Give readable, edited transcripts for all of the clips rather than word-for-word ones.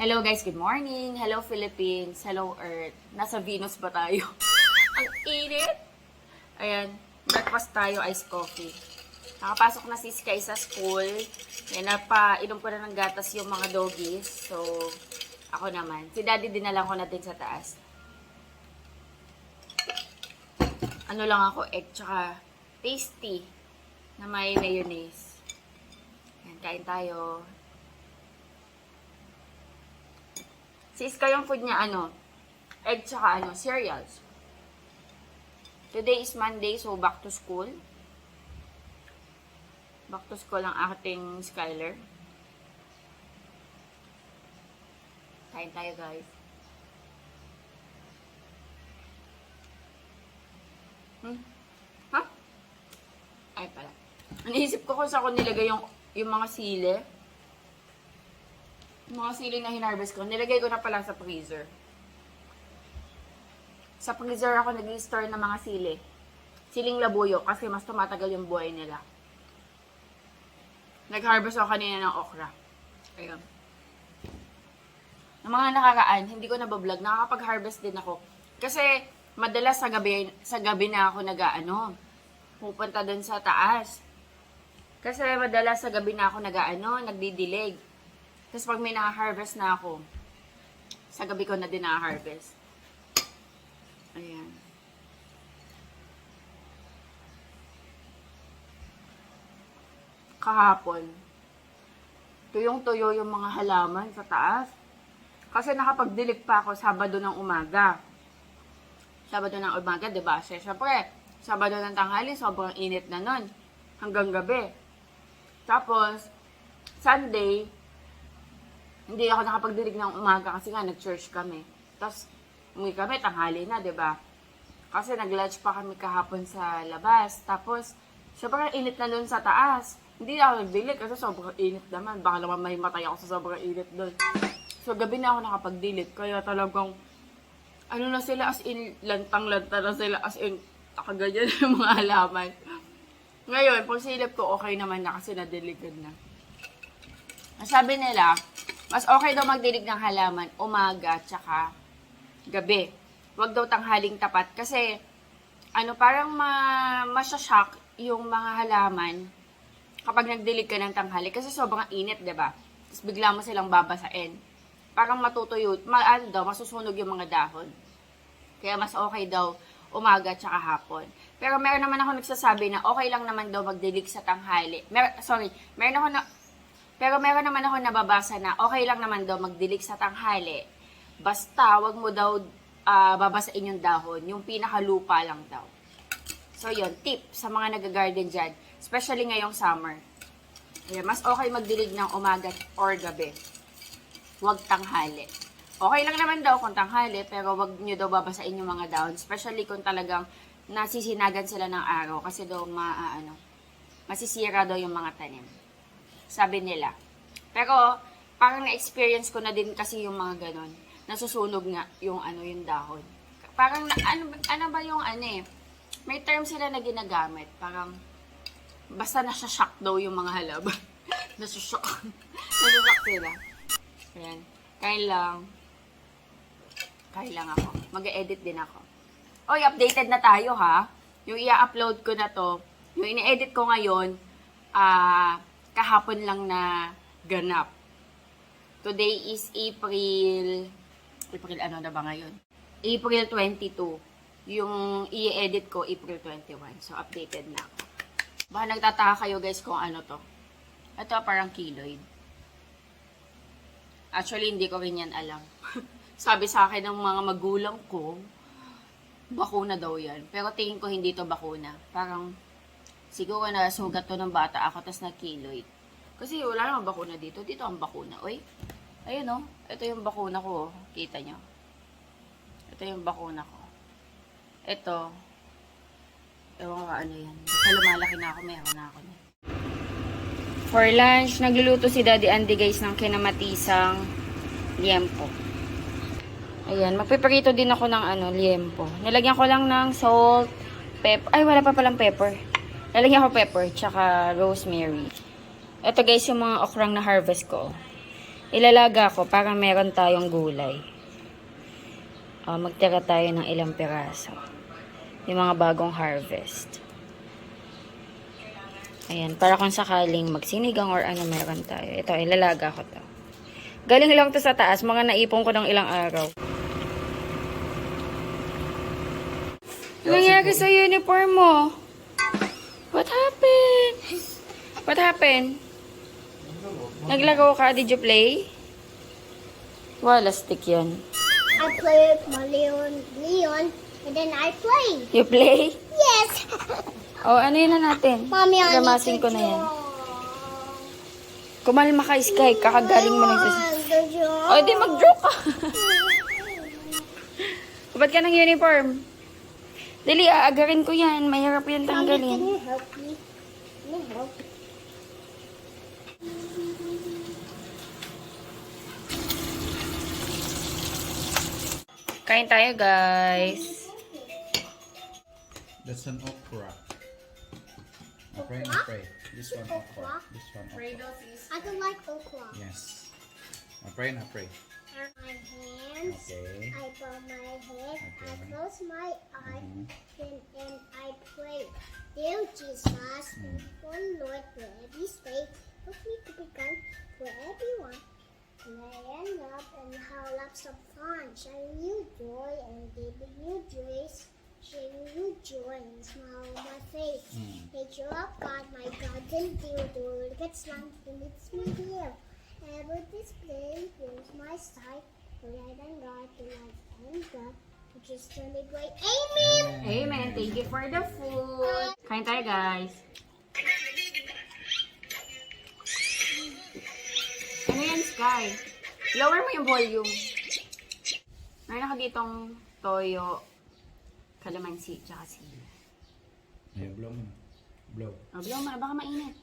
Hello guys, good morning. Hello Philippines. Hello Earth. Nasa Venus ba tayo? Ang init! Ayan, breakfast tayo, iced coffee. Nakapasok na si Sky sa school. Yan, napainom ko na ng gatas yung mga doggies. So, ako naman. Si Daddy dinalang ko na din sa taas. Ano lang ako, egg tsaka tasty na may mayonnaise. Yan, kain tayo. Si Iska yung food niya, egg tsaka cereals. Today is Monday, so back to school. Back to school ang ating Skyler. Kain tayo, guys. Ha? Ay pala. Naisip ko kung saan ko nilagay yung mga sili. Yung mga sili na hinarvest ko, nilagay ko na pala sa freezer. Sa freezer ako nag-store ng mga sili. Siling labuyo kasi mas tumatagal yung buhay nila. Nag-harvest ako kanina ng okra. Ayun. Ng mga nakaraan, hindi ko nabablog. Nakakapag-harvest din ako. Kasi madalas sa gabi na ako pupunta dun sa taas. Kasi madalas sa gabi na ako nagdidilig. Tapos pag may naka-harvest na ako, sa gabi ko na din naka-harvest. Ayan. Kahapon, tuyong-tuyo yung mga halaman sa taas. Kasi nakapagdilig pa ako Sabado ng umaga. Sabado ng umaga, diba? Siyempre, Sabado ng tanghali, sobrang init na nun. Hanggang gabi. Tapos, Sunday, hindi ako nakapagdilig ng umaga kasi nga nag-church kami. Tapos, umuwi kami, tanghali na, diba? Kasi nag-lunch pa kami kahapon sa labas. Tapos, sobrang init na doon sa taas. Hindi na ako nagdilig kasi sobrang init naman. Baka naman mahimatay ako sa sobrang init doon. So, gabi na ako nakapagdilig. Kaya talagang, na sila as in, lantang-lanta na sila as in, nakaganyan yung mga halaman. Ngayon, pag silip ko, okay naman na kasi nadiligan na. Sabi nila, mas okay daw magdilig ng halaman umaga tsaka gabi. Huwag daw tanghaling tapat kasi parang masya-shock yung mga halaman kapag nagdilig ka ng tanghali kasi sobrang init, 'di ba? Tapos bigla mo silang babasain. Parang matutuyo, masusunog yung mga dahon. Kaya mas okay daw umaga tsaka hapon. Pero meron naman ako nagsasabi na okay lang naman daw magdilig sa tanghali. Pero meron naman ako nababasa na okay lang naman daw magdilig sa tanghali. Basta, wag mo daw babasain yung dahon. Yung pinakalupa lang daw. So, yun. Tip sa mga nag-garden dyan. Especially ngayong summer. Ayan, mas okay magdilig ng umaga or gabi. Wag tanghali. Okay lang naman daw kung tanghali, pero wag nyo daw babasain yung mga dahon. Especially kung talagang nasisinagan sila ng araw. Kasi daw, masisira daw yung mga tanim. Sabi nila. Pero, parang na-experience ko na din kasi yung mga ganon. Nasusunog nga yung yung dahon. Parang, ano ba yung may term sila na ginagamit. Parang, basta nasya-shock daw yung mga halaman. Nasya-shock. Nasya-shock sila. Ayan. Kain lang ako. Mag-edit din ako. Oy, updated na tayo ha. Yung i-upload ko na to, yung ine-edit ko ngayon, kahapon lang na ganap. Today is April ano na ba ngayon? April 22. Yung i-edit ko, April 21. So, updated na ako. Baka nagtataka kayo guys kung ano to. Ito parang keloid. Actually, hindi ko rin yan alam. Sabi sa akin ng mga magulang ko, bakuna daw yan. Pero tingin ko hindi to bakuna. Parang, siguro na sugat to ng bata ako, tas na-keloid. Kasi wala namang bakuna dito. Dito ang bakuna. Uy, ayun o. Ito yung bakuna ko. Kita nyo. Ito yung bakuna ko. Ito. Ewan ko ano yan. Basta lumalaki na ako, meron na ako. For lunch, nagluluto si Daddy Andy guys ng kinamatisang liempo. Ayan, magpiprito din ako ng liempo. Nilagyan ko lang ng salt, pepper. Ay, wala pa palang pepper. Nilagyan ko pepper, tsaka rosemary. Ito guys, yung mga okrang na harvest ko. Ilalaga ko para meron tayong gulay. Magtira tayo ng ilang piraso. Yung mga bagong harvest. Ayan, para kung sakaling magsinigang or ano meron tayo. Ito, ilalaga ko to. Galing lang to sa taas. Mga naipon ko ng ilang araw. Ano nangyari sa uniform mo? What happened? What happened? Naglaro ka? Did you play? Wala, stick yun. I play with my Leon, and then I play. You play? Yes. Ano yun na natin? Mommy, I need Gamasin to ko na yan. draw. Kumalma ka, Sky. Kakagaling mo lang sa... The draw. Di mag-draw ka. Ba't ka ng uniform? Dali, aagarin ko yan. Mahirap yan Mommy, can tanggalin. you help me? Can you help? Kain tayo, guys. That's an okra. Pray. This one okra. This one okra. I don't like okra. Yes. Pray. And my hands. Okay. I bow my head. I Okay. close my eyes. And I pray. Dear Jesus, one Lord, wherever you stay, help me to be kind for everyone. And I end up and have lots of fun, sharing you joy and giving you grace, sharing you joy and smile on my face. Nature of God, my God, and dear, the world gets long and it's me here. Ever display fills my sight, for light and God, the light and God, which is truly great. Amen. Amen. Thank you for the food. Kain tayo, guys. Ano yan, Sky? Lower mo yung volume. Meron ako ditong toyo, kalamansi, tsaka sili. Yeah, blow mo. Blow. Blow mo na, baka mainit.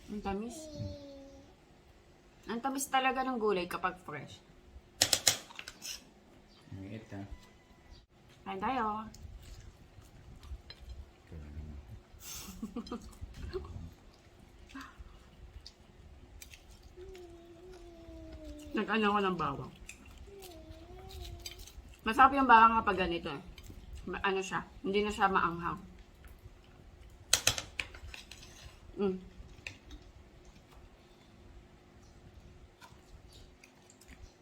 Ang tamis. Ang tamis talaga ng gulay kapag fresh. Ang ha. Kain tayo. Nag-ano ko ng bawang. Masarap yung bawang kapag ganito eh. Ano siya, hindi na siya maanghang.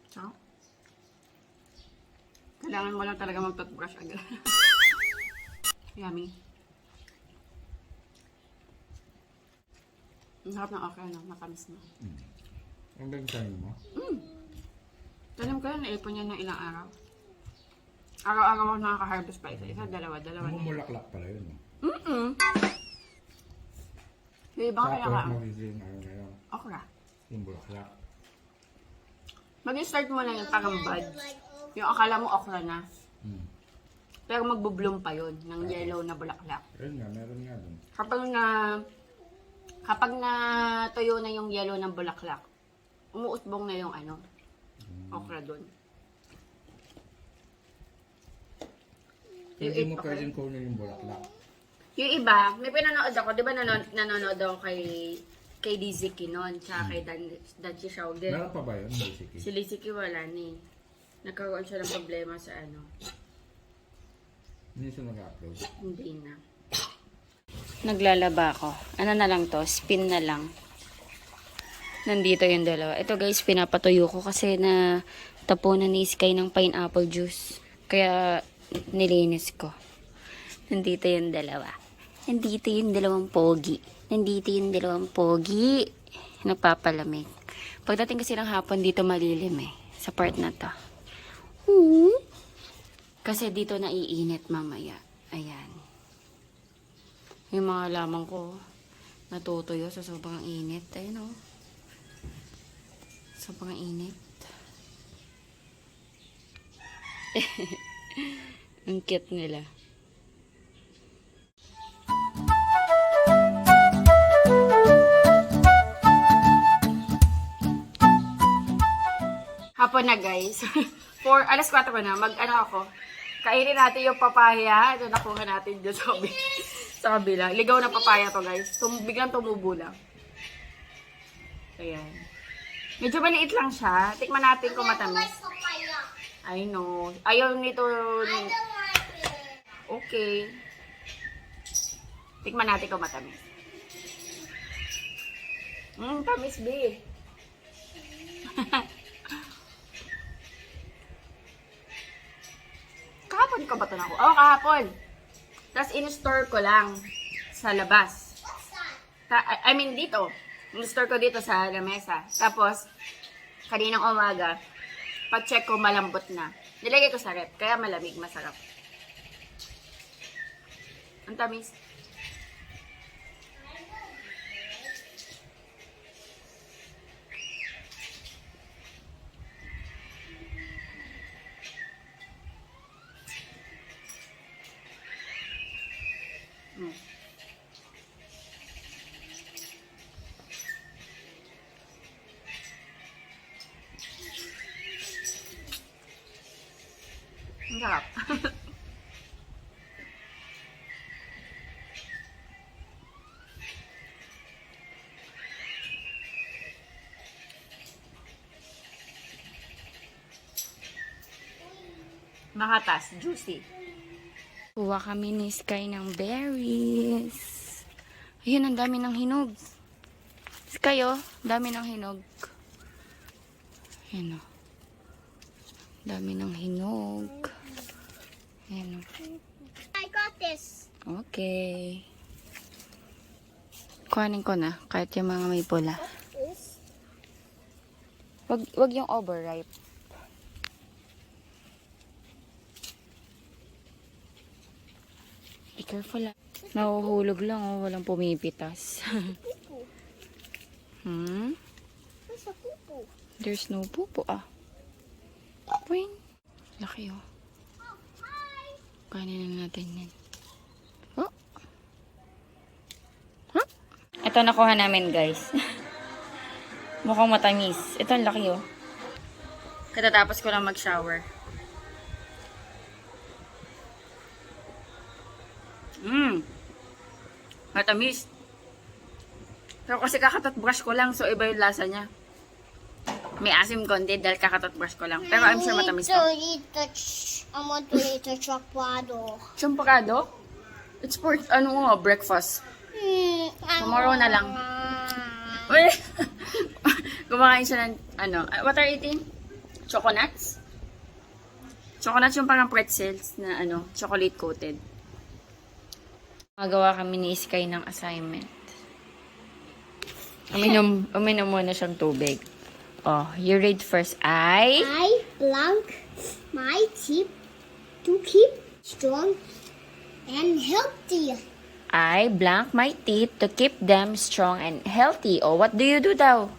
So, kailangan mo lang talaga mag-toothbrush agad. Yummy. Ang sarap ng okra, no? Matamis na. Ang ganda tayo mo? Tanim ko yan, naipon niya ng ilang araw. Araw-araw ako nakaka-harvest pa isa-isa, dalawa na yun. Mulaklak pala yun. Yung ibang Tapos kailangan. magiging ano na yun. Okra. Yung bulaklak. Mag-start mo lang yung parang buds. Yung akala mo okra na. Pero magbo-bloom pa yun ng yellow na bulaklak. Ayun nga, meron nga dun. Kapag na tuyo na yung yellow ng bulaklak, umuusbong na yung okra doon. Hindi mo pwedeng kunin yung bulaklak. Yung iba, may pinanood ako, di ba nanonood ako kay Dizzy noon, tsaka kay Dan Shaugen. Meron pa ba yun, basically? Si Lizzy wala ni. Nagkaroon siya ng problema sa Hindi siya nag-upload. Hindi na. Naglalaba ako. Ano na lang to? Spin na lang. Nandito yung dalawa. Ito guys, pinapatuyo ko kasi na tapunan ni Sky ng pineapple juice. Kaya nilinis ko. Nandito yung dalawa. Nandito yung dalawang pogi. Nandito yung dalawang pogi. Nagpapalamig. Pagdating kasi ng hapon, dito malilim eh. Sa part na to. Kasi dito naiinit mamaya. Ayan. Yung mga lamang ko, natutuyo sa sobrang init. Ayun o. Sobrang init. Ang cute nila. Hapon na guys. Alas 4 ko na. Ako. Kainin natin yung papaya. Ito nakuha natin dyan sa Sa kabila. Ligaw na papaya to, guys. Biglang tumubo lang. Ayan. Medyo maliit lang siya. Tikman natin kung matamis. Papaya. I know. Ayaw nito. I don't like it. Okay. Tikman natin kung matamis. Tamis, B. Kahapon ka ba ito na ako? Oo, kahapon. Tapos in-store ko lang sa labas. What's that? I mean, dito. In-store ko dito sa lamesa. Tapos, kaninang umaga, pag-check ko malambot na. Nilagay ko sa rep, kaya malamig, masarap. Ang tamis. Mm. Ang sarap. Makatas, juicy. Kuha kami ni Sky ng berries. Ayun, ang dami ng hinog. Sky, oh, dami ng hinog. Ayan, oh. Dami ng hinog. Ayan, oh. I got this. Okay. Kuhanin ko na, kahit yung mga may pula. This. Wag yung overripe. Be careful, ah. Nahuhulog lang, oh. Walang pumipitas. Poo-poo. Where's the poo-poo? There's no pupo, ah. Wing. Laki, oh. Oh, hi. Kanin na natin yan. Oh. Huh? Ito nakuha namin, guys. Mukhang matamis. Ito ang laki, oh. Katatapos ko lang mag-shower. Matamis. Pero kasi kakatot-brush ko lang, so iba yung lasa niya. May asim konti dahil kakatot-brush ko lang. Pero I'm sure matamis to. I want to eat the chocolate. Champurado? It's for, breakfast. Tomorrow na lang. Uy! Kumakain siya ng, what are you eating? Choconuts? Choconuts yung parang pretzels na, chocolate coated. Magawa kami ni Sky ng assignment. Uminom muna siyang tubig. Oh, you read first. I blank my teeth to keep strong and healthy. I blank my teeth to keep them strong and healthy. Oh, what do you do daw?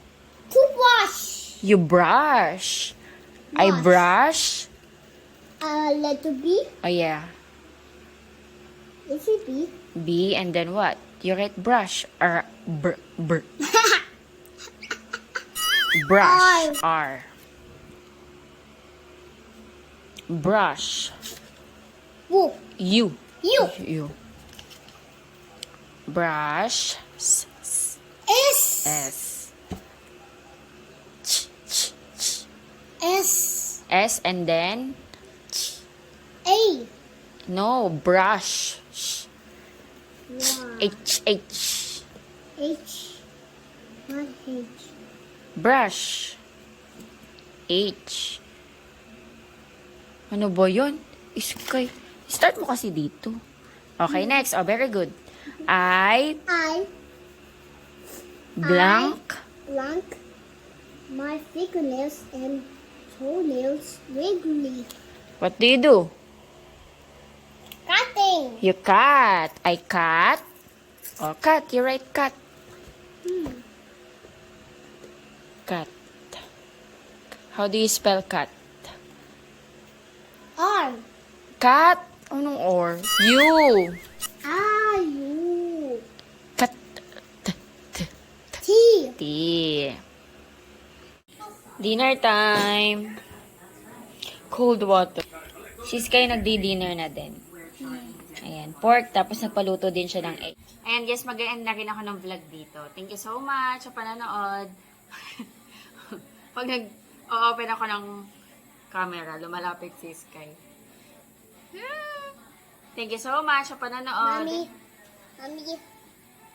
To wash. You brush. I Wash. brush. Letter B. Oh, yeah. Is it B? B, and then what? You write brush. Or, brush. R. Brush. Woo. U. You. U. Brush. S. S. S. S, and then A. no, brush. Y. H. H. What H? Brush. H. Ano ba yun? Sky. Start mo kasi dito. Okay, next. Oh, very good. I blank blank my fingernails and toenails regularly. What do you do? Cutting. You cut. I cut. Oh, cut. You write cut. Cut. How do you spell cut? R. Cut. Anong or? You. U. Cut. T. T. Dinner time. Cold water. Si Sky nagdi-dinner na din. Ayan. Ayan, pork, tapos nagpaluto din siya ng egg. Ayan guys, mag-end na rin ako ng vlog dito. Thank you so much sa panonood. Pag nag-open ako ng camera, lumalapit si Sky. Thank you so much sa panonood. Mommy,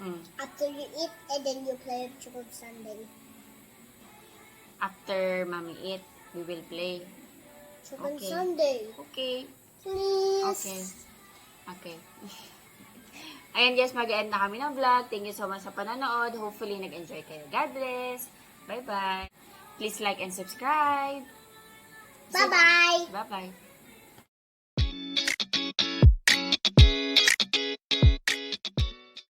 Mm. after you eat and then you play Chocolate Sunday. After mommy eat, we will play. Chocolate Okay. Sunday. Okay. Please. Okay. Okay. Ayan guys, mag-end na kami ng vlog. Thank you so much sa panonood. Hopefully, nag-enjoy kayo. God bless. Bye-bye. Please like and subscribe. Bye-bye. Bye-bye.